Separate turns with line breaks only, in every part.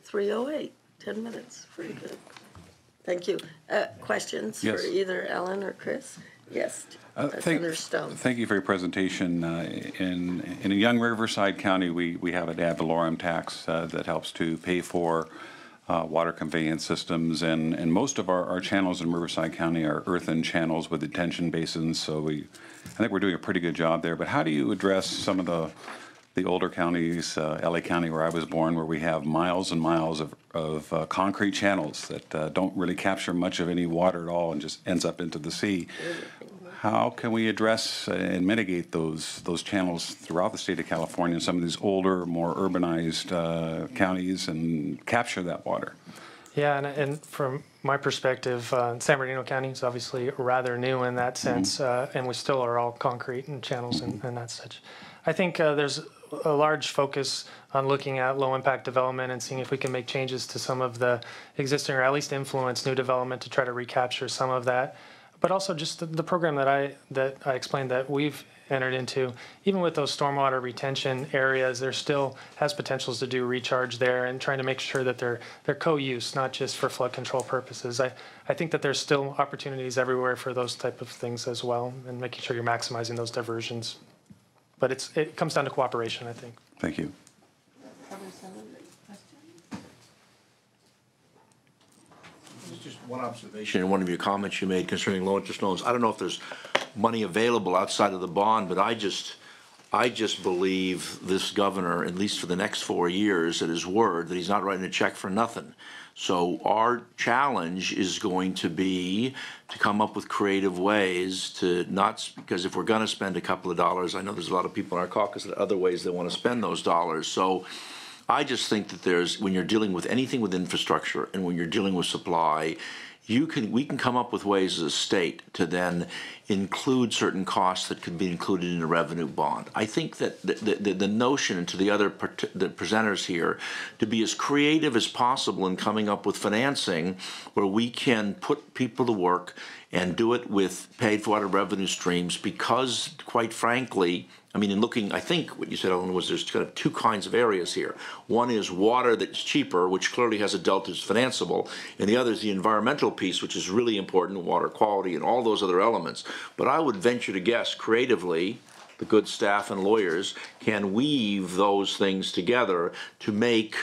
3:08, 10 minutes, pretty good. Thank you. Questions
Yes.
for either Ellen or Chris? Yes, Senator Stone.
Thank you for your presentation. In a young Riverside County, we have an ad valorem tax that helps to pay for water conveyance systems, and most of our channels in Riverside County are earthen channels with detention basins, so I think we're doing a pretty good job there. But how do you address some of the older counties, LA County where I was born, where we have miles and miles of concrete channels that don't really capture much of any water at all and just ends up into the sea? How can we address and mitigate those channels throughout the state of California, some of these older, more urbanized counties, and capture that water?
Yeah, and from my perspective, San Bernardino County is obviously rather new in that sense, and we still are all concrete and channels and that such. I think there's a large focus on looking at low-impact development and seeing if we can make changes to some of the existing, or at least influence new development to try to recapture some of that. But also just the program that I explained that we've entered into, even with those stormwater retention areas, there still has potentials to do recharge there and trying to make sure that they're co-use, not just for flood control purposes. I think that there's still opportunities everywhere for those type of things as well, and making sure you're maximizing those diversions. But it comes down to cooperation, I think.
Thank you.
Just one observation in one of your comments you made concerning low interest loans. I don't know if there's money available outside of the bond, but I just believe this governor, at least for the next 4 years, at his word that he's not writing a check for nothing. So our challenge is going to be to come up with creative ways to not, because if we're going to spend a couple of dollars, I know there's a lot of people in our caucus that other ways they want to spend those dollars. So I just think that when you're dealing with anything with infrastructure and when you're dealing with supply, we can come up with ways as a state to then include certain costs that could be included in a revenue bond. I think that the notion, and to the other the presenters here, to be as creative as possible in coming up with financing where we can put people to work and do it with paid for water revenue streams, because quite frankly, I mean, in looking, I think what you said, Ellen, was there's kind of two kinds of areas here. One is water that's cheaper, which clearly has a delta, is financeable, and the other is the environmental piece, which is really important, water quality and all those other elements. But I would venture to guess, creatively, the good staff and lawyers can weave those things together to make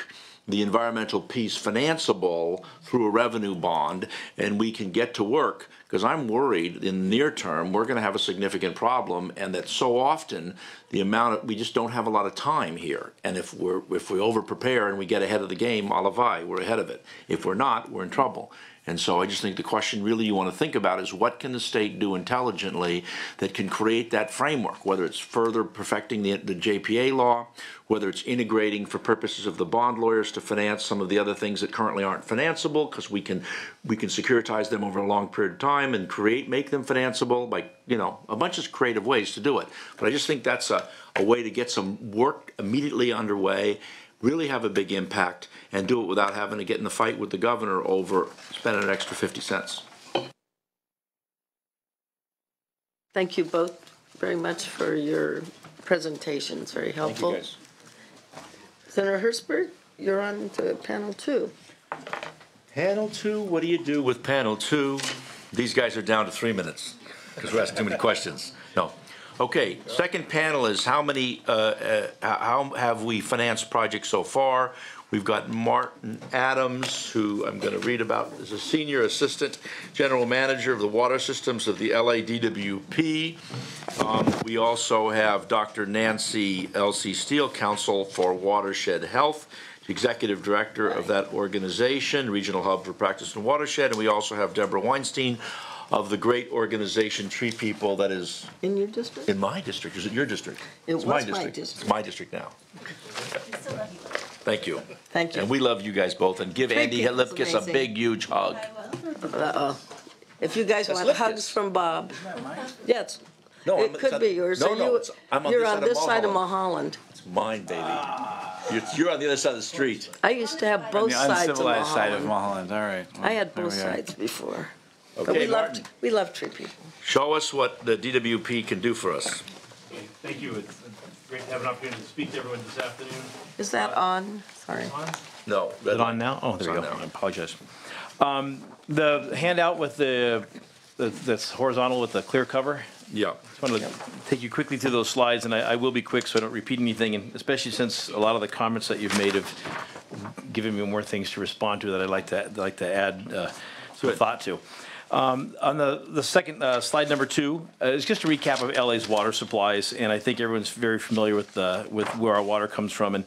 the environmental piece financeable through a revenue bond, and we can get to work. Because I'm worried in the near term we're going to have a significant problem, and that so often we just don't have a lot of time here. And if we over prepare and we get ahead of the game, a la vie, we're ahead of it. If we're not, we're in trouble. And so I just think the question really you want to think about is what can the state do intelligently that can create that framework, whether it's further perfecting the JPA law, whether it's integrating for purposes of the bond lawyers to finance some of the other things that currently aren't financeable, because we can securitize them over a long period of time and make them financeable by, a bunch of creative ways to do it. But I just think that's a way to get some work immediately underway, really have a big impact, and do it without having to get in the fight with the governor over spending an extra 50 cents.
Thank you both very much for your presentations. Very helpful.
Thank you, guys.
Senator Hertzberg, you're on to panel 2.
Panel 2, what do you do with panel 2? These guys are down to 3 minutes because we're asking too many questions. No. Okay, second panel is how have we financed projects so far? We've got Martin Adams, who I'm going to read about, is a Senior Assistant General Manager of the Water Systems of the LA DWP. We also have Dr. Nancy L.C. Steele, Counsel for Watershed Health, Executive Director of that organization, Regional Hub for Practice in Watershed. And we also have Deborah Weinstein of the great organization Tree People that is...
In your district?
In my district. Is it your district?
It's my district.
It's my district now. Thank you.
Thank you.
And we love you guys both. And give Andy Lipkiss a big, huge hug.
If you guys want hugs from Bob. Yes.
No,
it could be yours.
No,
you're on this side of Mulholland.
It's mine, baby. You're on the other side of the street.
I used to have both sides of Mulholland.
The uncivilized side of Mulholland. All right.
I had both sides before.
Okay,
but we love Tree People.
Show us what the DWP can do for us.
Thank you.
Great to have an opportunity to speak to everyone this afternoon.
Is that on? Sorry.
No.
Is it on now? Oh, there we
It's
go.
on now.
I apologize. The handout with that's horizontal with the clear cover.
Yeah.
I want to take you quickly through those slides, and I will be quick so I don't repeat anything, and especially since a lot of the comments that you've made have given me more things to respond to that I'd like to add some thought to. On the second slide, number 2, is just a recap of LA's water supplies, and I think everyone's very familiar with where our water comes from. And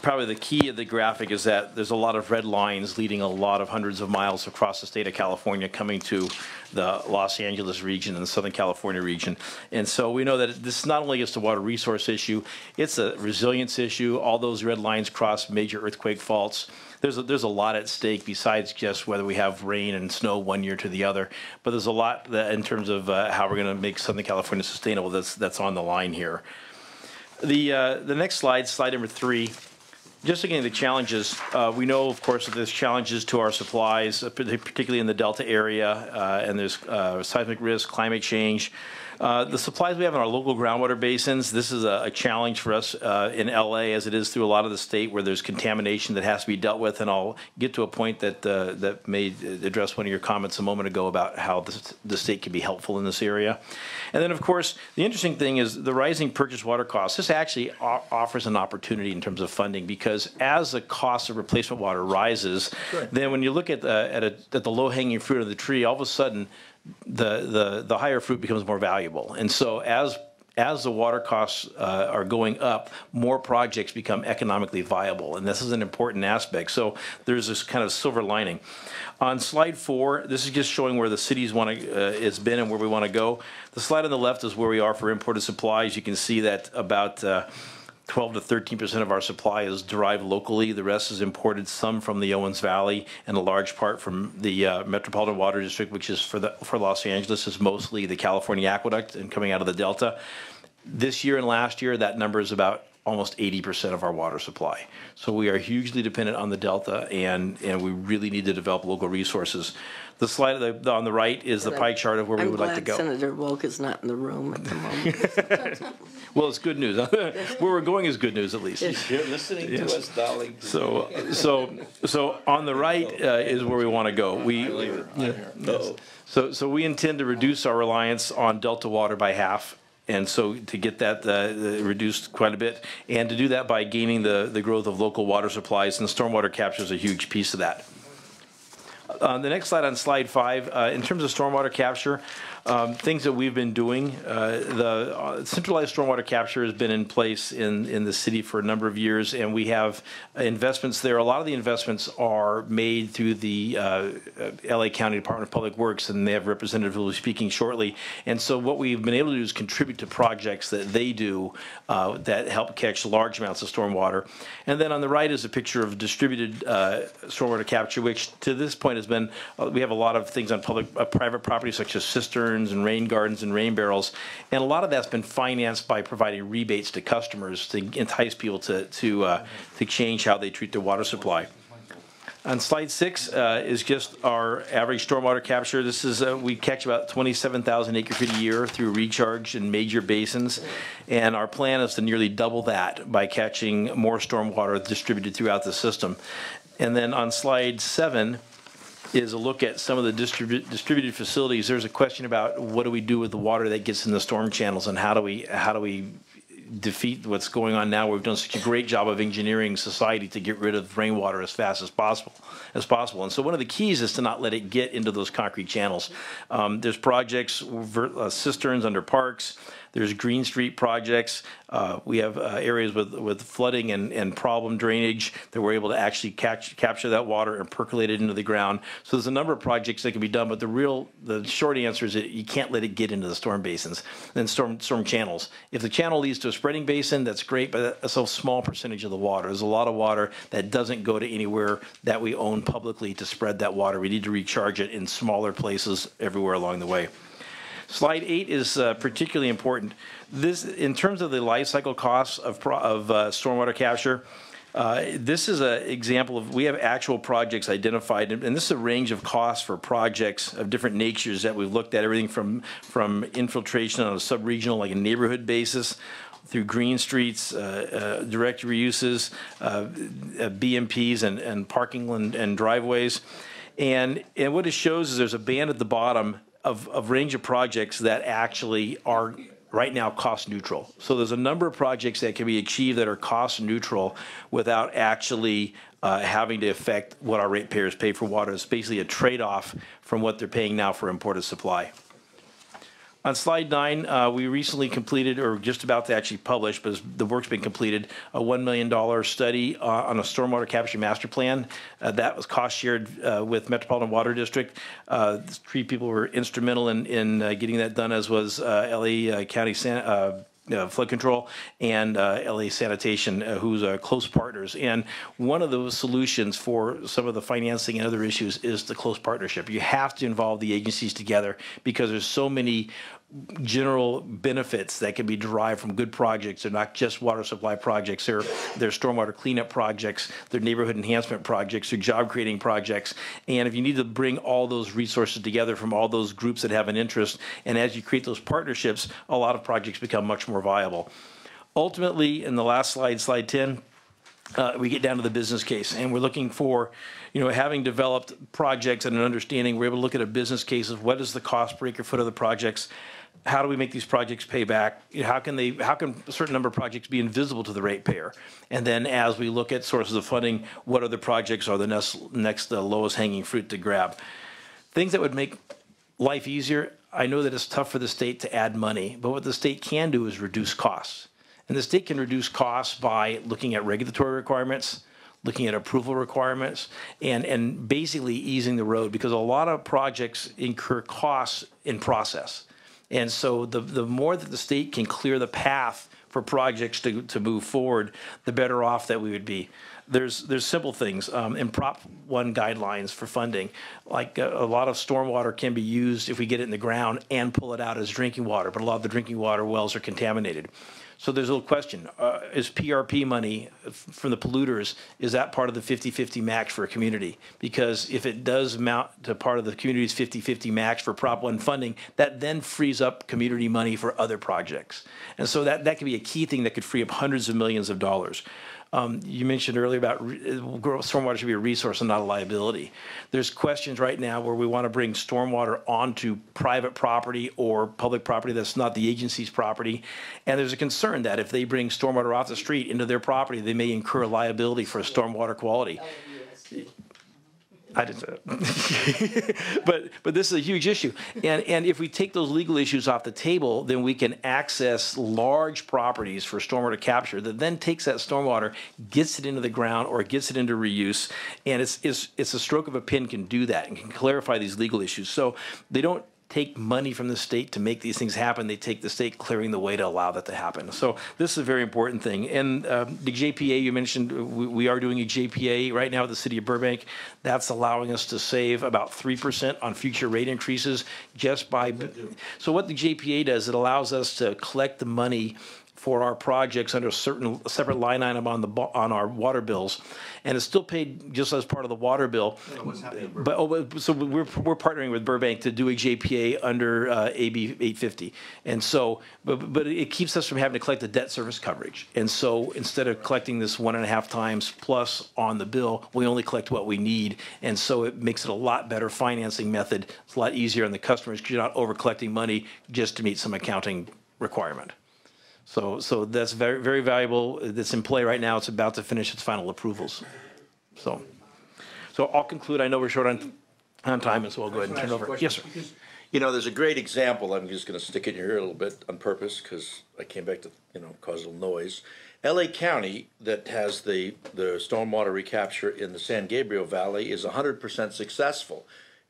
probably the key of the graphic is that there's a lot of red lines leading a lot of hundreds of miles across the state of California coming to the Los Angeles region and the Southern California region. And so we know that this is not only just a water resource issue, it's a resilience issue. All those red lines cross major earthquake faults. There's a lot at stake besides just whether we have rain and snow one year to the other, but there's a lot that in terms of how we're going to make Southern California sustainable that's on the line here. The next slide, slide number 3, just again the challenges. We know, of course, that there's challenges to our supplies, particularly in the Delta area, and there's seismic risk, climate change. The supplies we have in our local groundwater basins, this is a challenge for us in LA as it is through a lot of the state where there's contamination that has to be dealt with, and I'll get to a point that may address one of your comments a moment ago about how the state can be helpful in this area. And then, of course, the interesting thing is the rising purchase water costs. This actually offers an opportunity in terms of funding, because as the cost of replacement water rises, then when you look at the low-hanging fruit of the tree, all of a sudden the higher fruit becomes more valuable. And so as the water costs are going up, more projects become economically viable, and this is an important aspect. So there's this kind of silver lining. On slide 4, this is just showing where the cities has been and where we want to go. The slide on the left is where we are for imported supplies. You can see that about 12 to 13% of our supply is derived locally. The rest is imported, some from the Owens Valley, and a large part from the Metropolitan Water District, which is for Los Angeles is mostly the California Aqueduct and coming out of the Delta. This year and last year, that number is about almost 80% of our water supply. So we are hugely dependent on the Delta, and we really need to develop local resources. The slide on the right is the pie chart of where we would like to go.
I'm glad Senator Wilk is not in the room at the moment.
Well, it's good news. Where we're going is good news, at least.
You're listening to us, darling.
So on the right is where we want to go. So we intend to reduce our reliance on Delta water by half. And so to get that reduced quite a bit, and to do that by gaining the growth of local water supplies, and stormwater capture is a huge piece of that. The next slide, on slide 5, in terms of stormwater capture, things that we've been doing, the centralized stormwater capture has been in place in the city for a number of years, and we have investments there. A lot of the investments are made through the LA County Department of Public Works, and they have representatives who will be speaking shortly. And so what we've been able to do is contribute to projects that they do that help catch large amounts of stormwater. And then on the right is a picture of distributed stormwater capture, which to this point has been, we have a lot of things on private property, such as cisterns and rain gardens and rain barrels, and a lot of that's been financed by providing rebates to customers to entice people to change how they treat their water supply. On slide 6 is just our average stormwater capture. This is we catch about 27,000 acre-feet a year through recharge in major basins, and our plan is to nearly double that by catching more stormwater distributed throughout the system. And then on slide 7 is a look at some of the distributed facilities. There's a question about what do we do with the water that gets in the storm channels, and how do we defeat what's going on now. We've done such a great job of engineering society to get rid of rainwater as fast as possible. And so one of the keys is to not let it get into those concrete channels. There's projects, cisterns under parks. There's Green Street projects. We have areas with flooding and problem drainage that we're able to actually capture that water and percolate it into the ground. So there's a number of projects that can be done, but the short answer is that you can't let it get into the storm basins and storm channels. If the channel leads to a spreading basin, that's great, but that's a small percentage of the water. There's a lot of water that doesn't go to anywhere that we own publicly to spread that water. We need to recharge it in smaller places everywhere along the way. Slide 8 is particularly important. This, in terms of the life cycle costs of stormwater capture, this is an example of, we have actual projects identified, and this is a range of costs for projects of different natures that we've looked at, everything from infiltration on a sub-regional, like a neighborhood basis, through green streets, direct reuses, BMPs and parking and driveways. And what it shows is there's a band at the bottom of range of projects that actually are right now cost neutral. So there's a number of projects that can be achieved that are cost neutral without actually having to affect what our ratepayers pay for water. It's basically a trade-off from what they're paying now for imported supply. On slide 9, we recently completed, or just about to actually publish, but the work's been completed, a $1 million study on a stormwater capture master plan. That was cost shared with Metropolitan Water District. 3 people were instrumental in getting that done, as was LA County Flood Control and LA Sanitation, who's close partners. And one of those solutions for some of the financing and other issues is the close partnership. You have to involve the agencies together because there's so many general benefits that can be derived from good projects. They're not just water supply projects. They're stormwater cleanup projects. They're neighborhood enhancement projects. They're job creating projects. And if you need to bring all those resources together from all those groups that have an interest, and as you create those partnerships, a lot of projects become much more viable. Ultimately, in the last slide, slide 10, we get down to the business case, and we're looking for, having developed projects and an understanding, we're able to look at a business case of what is the cost per acre foot of the projects. How do we make these projects pay back? How can a certain number of projects be invisible to the ratepayer? And then as we look at sources of funding, what other projects are the next lowest hanging fruit to grab? Things that would make life easier. I know that it's tough for the state to add money, but what the state can do is reduce costs. And the state can reduce costs by looking at regulatory requirements, looking at approval requirements, and basically easing the road, because a lot of projects incur costs in process. And so the more that the state can clear the path for projects to move forward, the better off that we would be. There's simple things in Prop 1 guidelines for funding, like a lot of stormwater can be used if we get it in the ground and pull it out as drinking water, but a lot of the drinking water wells are contaminated. So there's a little question, is PRP money from the polluters, is that part of the 50-50 match for a community? Because if it does amount to part of the community's 50-50 match for Prop 1 funding, that then frees up community money for other projects. And so that could be a key thing that could free up hundreds of millions of dollars. You mentioned earlier about stormwater should be a resource and not a liability. There's questions right now where we want to bring stormwater onto private property or public property that's not the agency's property. And there's a concern that if they bring stormwater off the street into their property, they may incur liability for stormwater quality. I didn't say that. but this is a huge issue. And if we take those legal issues off the table, then we can access large properties for stormwater capture that then takes that stormwater, gets it into the ground or gets it into reuse. And it's a stroke of a pen can do that and can clarify these legal issues. So they don't take money from the state to make these things happen. They take the state clearing the way to allow that to happen. So this is a very important thing. And the JPA you mentioned, we are doing a JPA right now with the city of Burbank. That's allowing us to save about 3% on future rate increases just by. So what the JPA does, it allows us to collect the money for our projects under a separate line item on our water bills, and it's still paid just as part of the water bill. So we're partnering with Burbank to do a JPA under AB 850, and so but it keeps us from having to collect the debt service coverage. And so instead of collecting this 1.5 times plus on the bill, we only collect what we need, and so it makes it a lot better financing method. It's a lot easier on the customers because you're not over collecting money just to meet some accounting requirement. So that's very, very valuable. That's in play right now. It's about to finish its final approvals. So I'll conclude. I know we're short on time, and so I'll go ahead and turn it over. Yes, sir.
There's a great example. I'm just going to stick it in your ear a little bit on purpose because I came back to, cause a little noise. LA County, that has the stormwater recapture in the San Gabriel Valley, is 100% successful.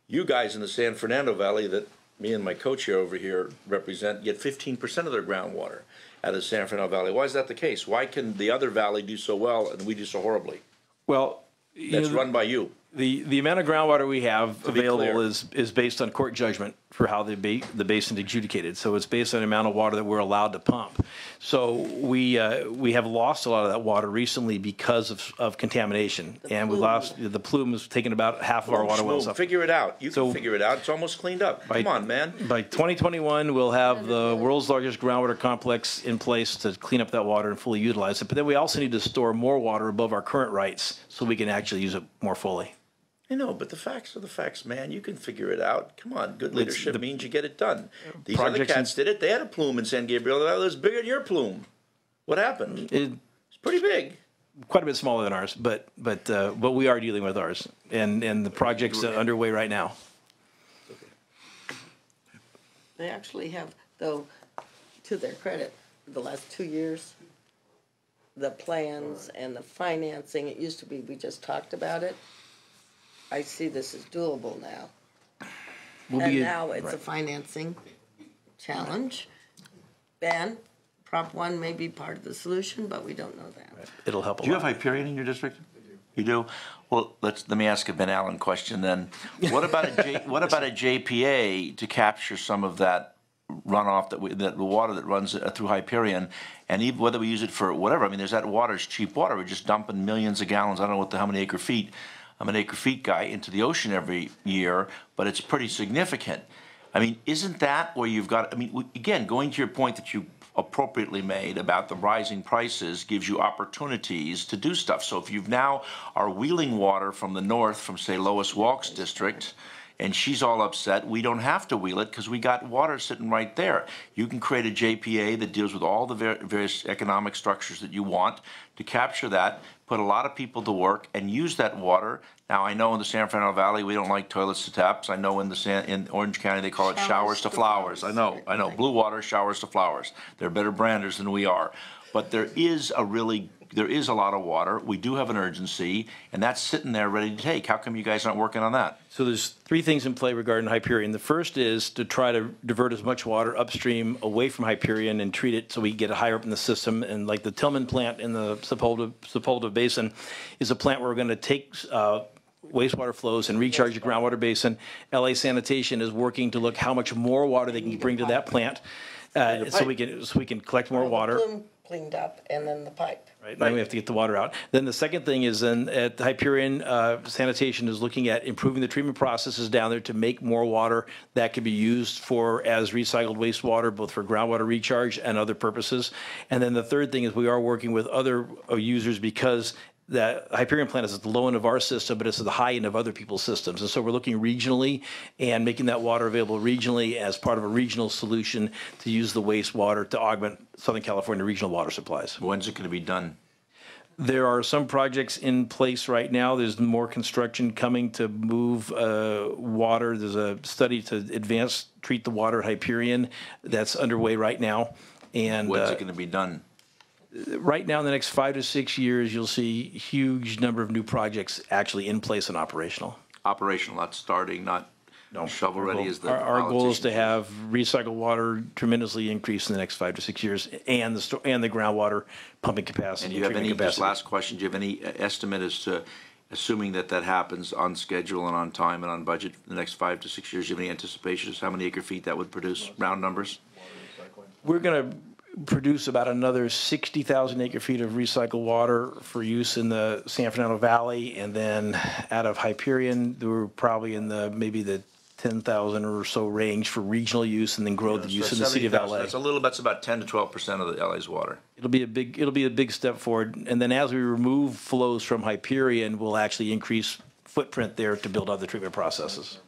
You guys in the San Fernando Valley that me and my co-chair over here represent get 15% of their groundwater out of the San Fernando Valley. Why is that the case? Why can the other valley do so well and we do so horribly?
Well,
that's run by you.
The amount of groundwater we have available is based on court judgment for how the basin's adjudicated. So it's based on the amount of water that we're allowed to pump. So we have lost a lot of that water recently because of contamination. And we lost, the plume has taken about half of our water wells up.
Figure it out. You
So-
can figure it out. It's almost cleaned up. Come on, man.
By 2021, we'll have the world's largest groundwater complex in place to clean up that water and fully utilize it. But then we also need to store more water above our current rights so we can actually use it more fully.
I know, but the facts are the facts, man. You can figure it out. Come on, good leadership means you get it done. These other
projects
cats did it. They had a plume in San Gabriel that was bigger than your plume. What happened? It's pretty big.
Quite a bit smaller than ours, but we are dealing with ours, and the project's underway right now.
They actually have, though, to their credit, the last 2 years, the plans and the financing, it used to be we just talked about it. I see this as doable now. And now it's a financing challenge. And Prop 1 may be part of the solution, but we don't know that.
It'll help a
Do you
lot.
have Hyperion in your district? You do? Well, let me ask a Ben Allen question then. What about a JPA to capture some of that runoff that the water that runs through Hyperion, and even whether we use it for whatever? I mean, there's that water is cheap water. We're just dumping millions of gallons. I don't know how many acre feet. I'm an acre feet guy into the ocean every year, but it's pretty significant. I mean, isn't that where you've got? I mean, again, going to your point that you appropriately made about the rising prices gives you opportunities to do stuff. So if you've now are wheeling water from the north, from say Lois Walk's district, and she's all upset, we don't have to wheel it because we got water sitting right there. You can create a JPA that deals with all the various economic structures that you want to capture that, put a lot of people to work, and use that water. Now, I know in the San Fernando Valley we don't like toilets to taps. I know in Orange County they call it showers to flowers. I know. Blue water, showers to flowers. They're better branders than we are. But there is a lot of water. We do have an urgency, and that's sitting there ready to take. How come you guys aren't working on that?
So there's three things in play regarding Hyperion. The first is to try to divert as much water upstream away from Hyperion and treat it so we get it higher up in the system. And like the Tillman plant in the Sepulveda Basin is a plant where we're going to take wastewater flows and recharge the groundwater basin. LA Sanitation is working to look how much more water they can bring to that plant, so we can collect more water.
Plume cleaned up, and then the pipe.
Right, then we have to get the water out. Then the second thing is then at Hyperion, Sanitation is looking at improving the treatment processes down there to make more water that can be used as recycled wastewater, both for groundwater recharge and other purposes. And then the third thing is we are working with other users because that Hyperion plant is at the low end of our system, but it's at the high end of other people's systems. And so we're looking regionally and making that water available regionally as part of a regional solution to use the wastewater to augment Southern California regional water supplies.
When's it going to be done?
There are some projects in place right now. There's more construction coming to move water. There's a study to treat the water at Hyperion that's underway right now. And
When's it going to be done?
Right now, in the next 5 to 6 years, you'll see a huge number of new projects actually in place and operational.
Operational, not starting, not shovel ready as the
Our goal is to
politicians.
have recycled water tremendously increase in the next 5 to 6 years, and the groundwater pumping capacity.
And do you have
treatment
any, just
capacity.
last question, do you have any estimate as to, assuming that happens on schedule and on time and on budget in the next 5 to 6 years, do you have any anticipation as to how many acre feet that would produce, round numbers?
We're going to produce about another 60,000 acre feet of recycled water for use in the San Fernando Valley, and then out of Hyperion, we're probably in maybe the 10,000 or so range for regional use, and then grow the use in the city of LA.
That's about 10 to 12% of the LA's water.
It'll be a big step forward, and then as we remove flows from Hyperion, we'll actually increase footprint there to build other treatment processes.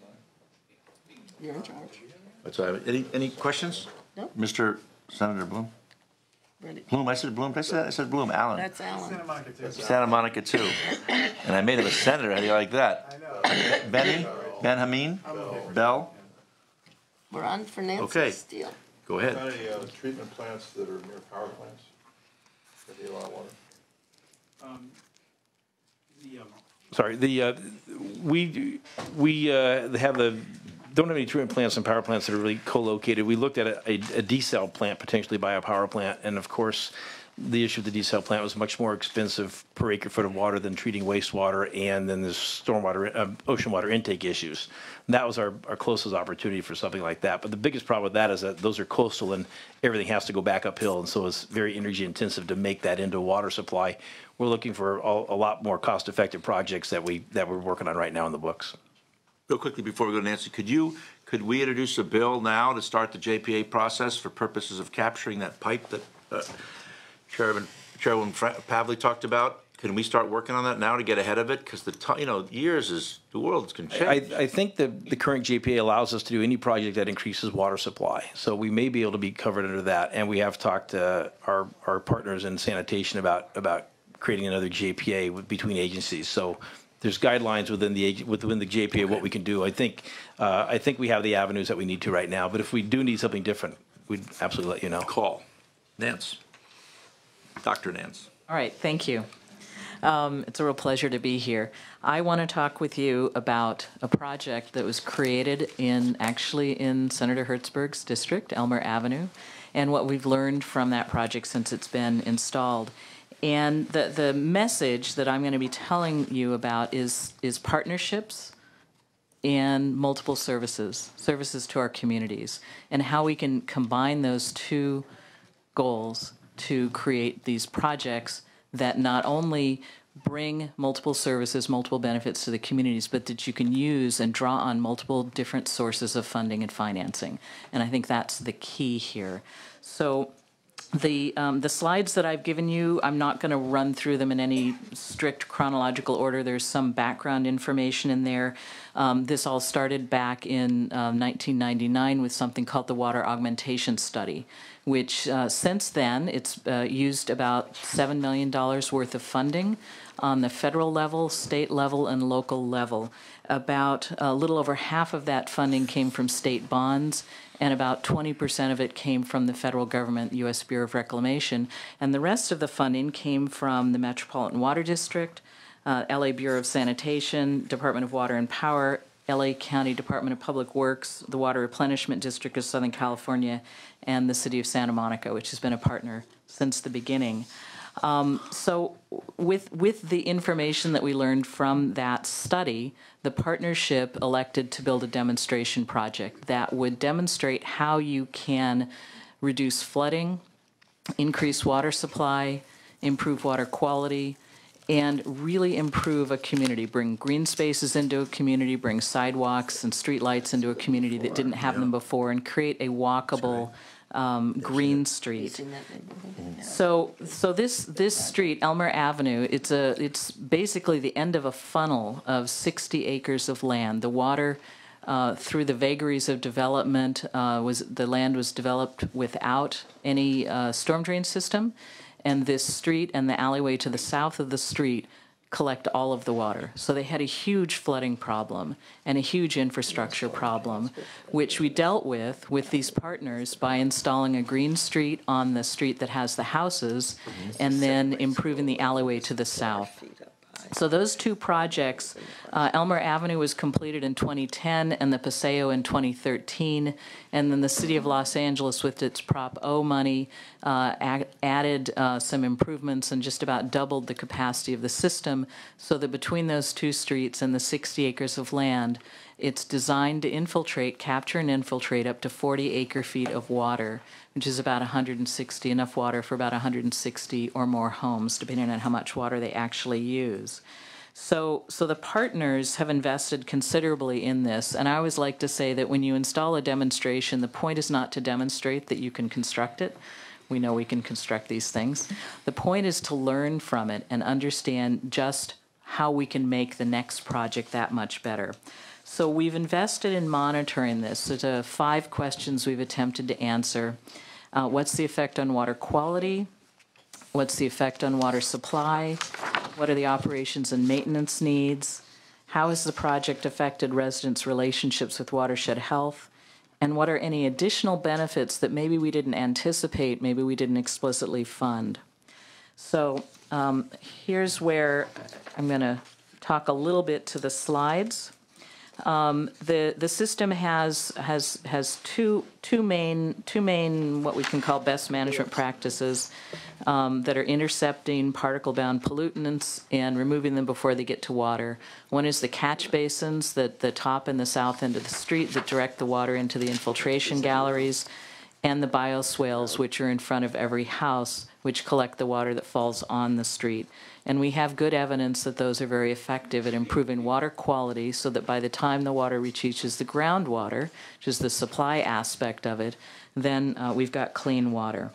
You're in charge.
That's all right. Any questions?
No.
Mr. Senator Bloom?
Ready?
Bloom, I said Bloom. Did I say that? I said Bloom. Allen.
That's Alan.
Santa Monica too. And I made him a senator. How do you like that? I know. Benny? Ben Hameen? Bell?
We're on for Nancy
Okay.
Steele.
Go ahead.
Any treatment plants that are near power plants? That need a lot of water?
Don't have any treatment plants and power plants that are really co-located. We looked at a desal plant potentially by a power plant, and of course, the issue of the desal plant was much more expensive per acre foot of water than treating wastewater, and then there's stormwater, ocean water intake issues. And that was our closest opportunity for something like that. But the biggest problem with that is that those are coastal and everything has to go back uphill, and so it's very energy intensive to make that into a water supply. We're looking for a lot more cost-effective projects that we're working on right now in the books.
Real quickly before we go to Nancy, could we introduce a bill now to start the JPA process for purposes of capturing that pipe that Chairwoman Pavley talked about? Can we start working on that now to get ahead of it? Because the world can change.
I think the current JPA allows us to do any project that increases water supply. So we may be able to be covered under that. And we have talked to our partners in sanitation about creating another JPA between agencies. So there's guidelines within the JPA what we can do. I think we have the avenues that we need to right now. But if we do need something different, we'd absolutely let you know.
Call. Nance. Dr. Nance.
All right, thank you. It's a real pleasure to be here. I want to talk with you about a project that was created actually in Senator Hertzberg's district, Elmer Avenue, and what we've learned from that project since it's been installed. And the message that I'm going to be telling you about is partnerships and multiple services to our communities, and how we can combine those two goals to create these projects that not only bring multiple services, multiple benefits to the communities, but that you can use and draw on multiple different sources of funding and financing. And I think that's the key here. So the slides that I've given you, I'm not going to run through them in any strict chronological order. There's some background information in there. This all started back in 1999 with something called the Water Augmentation Study, which since then it's used about $7 million worth of funding on the federal level, state level, and local level. About a little over half of that funding came from state bonds, and about 20% of it came from the federal government, U.S. Bureau of Reclamation, and the rest of the funding came from the Metropolitan Water District, LA Bureau of Sanitation, Department of Water and Power, LA County Department of Public Works, the Water Replenishment District of Southern California, and the City of Santa Monica, which has been a partner since the beginning. So with the information that we learned from that study, the partnership elected to build a demonstration project that would demonstrate how you can reduce flooding, increase water supply, improve water quality, and really improve a community, bring green spaces into a community, bring sidewalks and streetlights into a community that didn't have them before, and create a walkable green street. So this street, Elmer Avenue, it's basically the end of a funnel of 60 acres of land. The water through the vagaries of development the land was developed without any storm drain system, and this street and the alleyway to the south of the street collect all of the water. So they had a huge flooding problem and a huge infrastructure problem, which we dealt with these partners by installing a green street on the street that has the houses, and then improving the alleyway to the south. So those two projects, Elmer Avenue was completed in 2010 and the Paseo in 2013, and then the City of Los Angeles with its Prop O money added some improvements and just about doubled the capacity of the system, so that between those two streets and the 60 acres of land, it's designed to capture and infiltrate up to 40 acre-feet of water, which is about 160, enough water for about 160 or more homes, depending on how much water they actually use. So the partners have invested considerably in this, and I always like to say that when you install a demonstration, the point is not to demonstrate that you can construct it. We know we can construct these things. The point is to learn from it and understand just how we can make the next project that much better. So we've invested in monitoring this. So 5 questions we've attempted to answer. What's the effect on water quality? What's the effect on water supply? What are the operations and maintenance needs? How has the project affected residents' relationships with watershed health? And what are any additional benefits that maybe we didn't anticipate, maybe we didn't explicitly fund? So here's where I'm going to talk a little bit to the slides. The system has two main what we can call best management practices. that are intercepting particle-bound pollutants and removing them before they get to water. One is the catch basins, the top and the south end of the street that direct the water into the infiltration galleries, and the bioswales, which are in front of every house, which collect the water that falls on the street. And we have good evidence that those are very effective at improving water quality so that by the time the water reaches the groundwater, which is the supply aspect of it, then we've got clean water.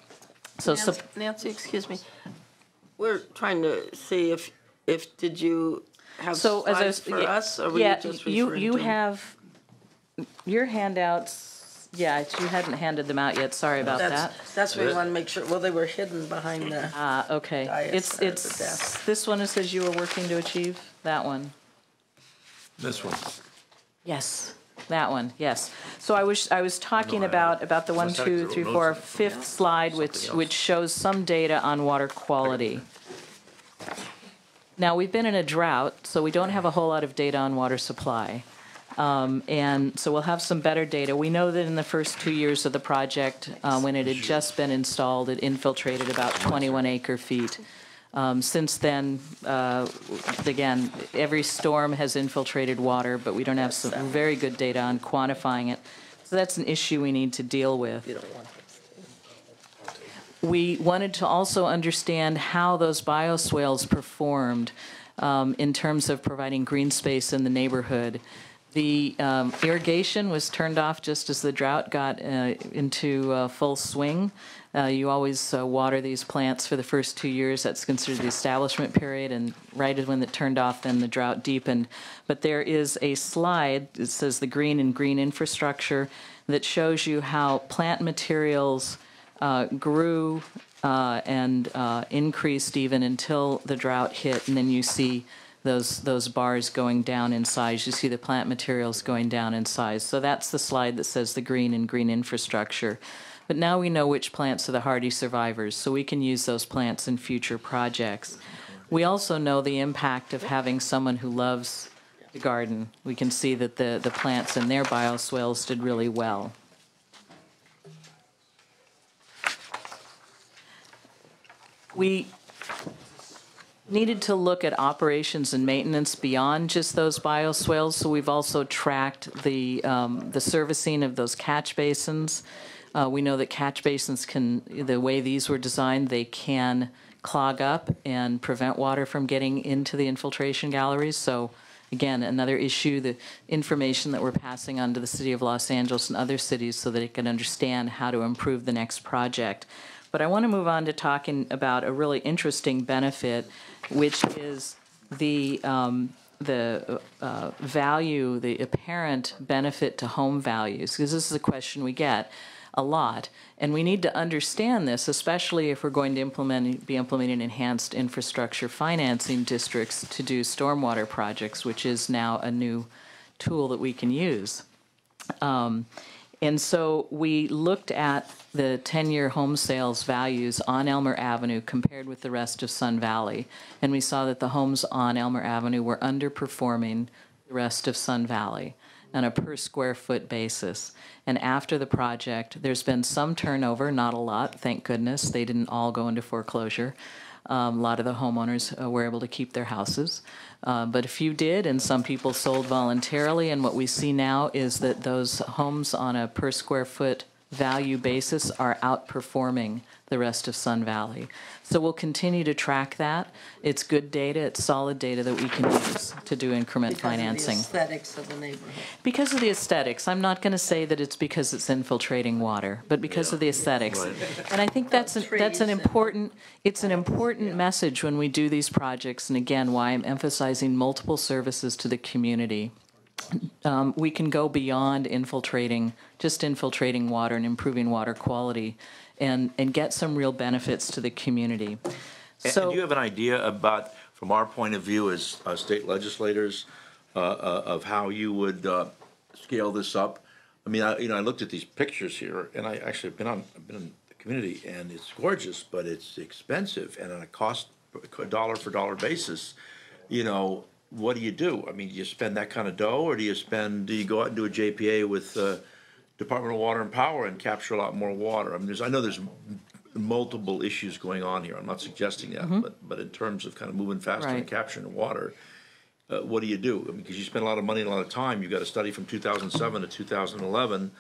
So,
Nancy, excuse me. We're trying to see if did you have
so as
slides for us, or were you just referring
you
to
have your handouts. Yeah, you hadn't handed them out yet. Sorry about that.
That's what we want to make sure. Well, they were hidden behind the.
Okay.
Dais or the
It's
desk.
this one. It says you were working to achieve that one.
This one.
Yes, that one. Yes. So I was talking about the 1, 2, 3, 4, fifth slide, which shows some data on water quality. Now we've been in a drought, so we don't have a whole lot of data on water supply. And so we'll have some better data. We know that in the first 2 years of the project, when it had just been installed, it infiltrated about 21 acre-feet. Since then, again, every storm has infiltrated water, but we don't have some very good data on quantifying it. So that's an issue we need to deal with. We wanted to also understand how those bioswales performed in terms of providing green space in the neighborhood. The irrigation was turned off just as the drought got into full swing. You always water these plants for the first 2 years. That's considered the establishment period, and right when it turned off, then the drought deepened. But there is a slide, it says the green and green infrastructure, that shows you how plant materials grew and increased even until the drought hit, and then you see those bars going down in size. You see the plant materials going down in size. So that's the slide that says the green and green infrastructure. But now we know which plants are the hardy survivors, so we can use those plants in future projects. We also know the impact of having someone who loves the garden. We can see that the plants in their bioswales did really well. We needed to look at operations and maintenance beyond just those bioswales, so we've also tracked the servicing of those catch basins. We know that catch basins can, the way these were designed, they can clog up and prevent water from getting into the infiltration galleries. So again, another issue, the information that we're passing on to the City of Los Angeles and other cities so that it can understand how to improve the next project. But I want to move on to talking about a really interesting benefit, which is the value, the apparent benefit to home values, because this is a question we get a lot. And we need to understand this, especially if we're going to be implementing enhanced infrastructure financing districts to do stormwater projects, which is now a new tool that we can use. And so we looked at the 10-year home sales values on Elmer Avenue compared with the rest of Sun Valley. And we saw that the homes on Elmer Avenue were underperforming the rest of Sun Valley on a per square foot basis. And after the project, there's been some turnover, not a lot, thank goodness. They didn't all go into foreclosure. A lot of the homeowners were able to keep their houses. But a few did, and some people sold voluntarily. And what we see now is that those homes on a per square foot value basis are outperforming the rest of Sun Valley. So we'll continue to track that. It's good data, it's solid data that we can use to do increment financing.
Because of the aesthetics of the neighborhood.
Because of the aesthetics. I'm not going to say that it's because it's infiltrating water, but because of the aesthetics.
Right.
And I think that's an important message when we do these projects, and again, why I'm emphasizing multiple services to the community. We can go beyond just infiltrating water and improving water quality and get some real benefits to the community. So,
and do you have an idea about, from our point of view as state legislators, of how you would scale this up? I mean, I looked at these pictures here, and I actually I've been in the community, and it's gorgeous, but it's expensive, and on a cost dollar for dollar basis, what do you do? I mean, do you spend that kind of dough, or do you go out and do a JPA with Department of Water and Power and capture a lot more water? I mean, I know there's multiple issues going on here. I'm not suggesting that, but in terms of kind of moving faster and
Right.
capturing water, what do you do? I mean, because you spend a lot of money and a lot of time. You've got a study from 2007 to 2011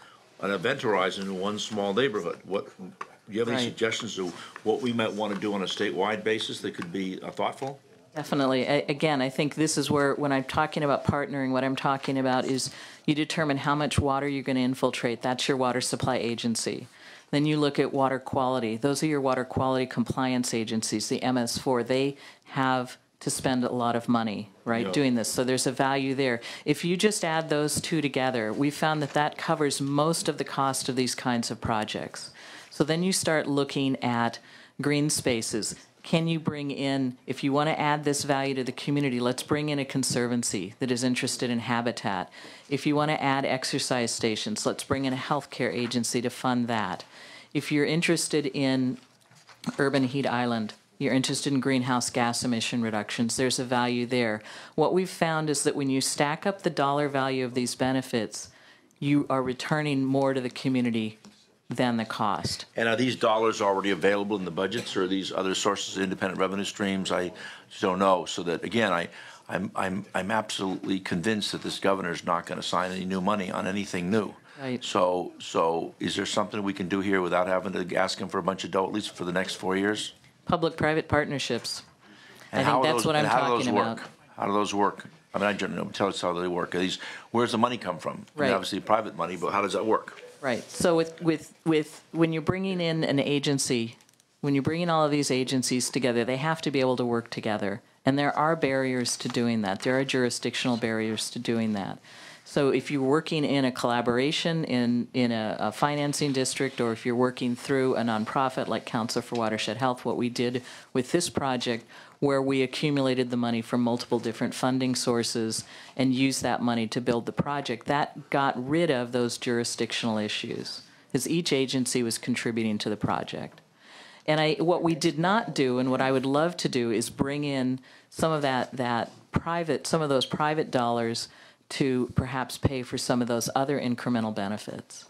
on event horizon in one small neighborhood. What, do you have any
Right.
suggestions of what we might want to do on a statewide basis that could be thoughtful?
Definitely. Again, I think this is where, when I'm talking about partnering, what I'm talking about is you determine how much water you're going to infiltrate. That's your water supply agency. Then you look at water quality. Those are your water quality compliance agencies, the MS4. They have to spend a lot of money, right,
Yeah.
doing this. So there's a value there. If you just add those two together, we found that that covers most of the cost of these kinds of projects. So then you start looking at green spaces. Can you bring in, if you want to add this value to the community, let's bring in a conservancy that is interested in habitat. If you want to add exercise stations, let's bring in a healthcare agency to fund that. If you're interested in urban heat island, you're interested in greenhouse gas emission reductions, there's a value there. What we've found is that when you stack up the dollar value of these benefits, you are returning more to the community than the cost.
And are these dollars already available in the budgets, or are these other sources of independent revenue streams? I just don't know. So that, again, I'm absolutely convinced that this governor is not going to sign any new money on anything new.
Right.
So is there something we can do here without having to ask him for a bunch of dough, at least for the next 4 years?
Public-private partnerships.
And
I
how
think
are
that's
those-
what I'm
and how do
talking
those
about.
work? How do those work? I mean, I don't know. Tell us how they work. Are these, where's the money come from? I mean,
Right.
obviously private money, but how does that work?
Right. So with when you're bringing in an agency, when you're bringing all of these agencies together, they have to be able to work together. And there are barriers to doing that. There are jurisdictional barriers to doing that. So if you're working in a collaboration in a financing district, or if you're working through a nonprofit like Council for Watershed Health, what we did with this project, where we accumulated the money from multiple different funding sources and used that money to build the project, that got rid of those jurisdictional issues, because each agency was contributing to the project. And what we did not do, and what I would love to do, is bring in some of some of those private dollars to perhaps pay for some of those other incremental benefits.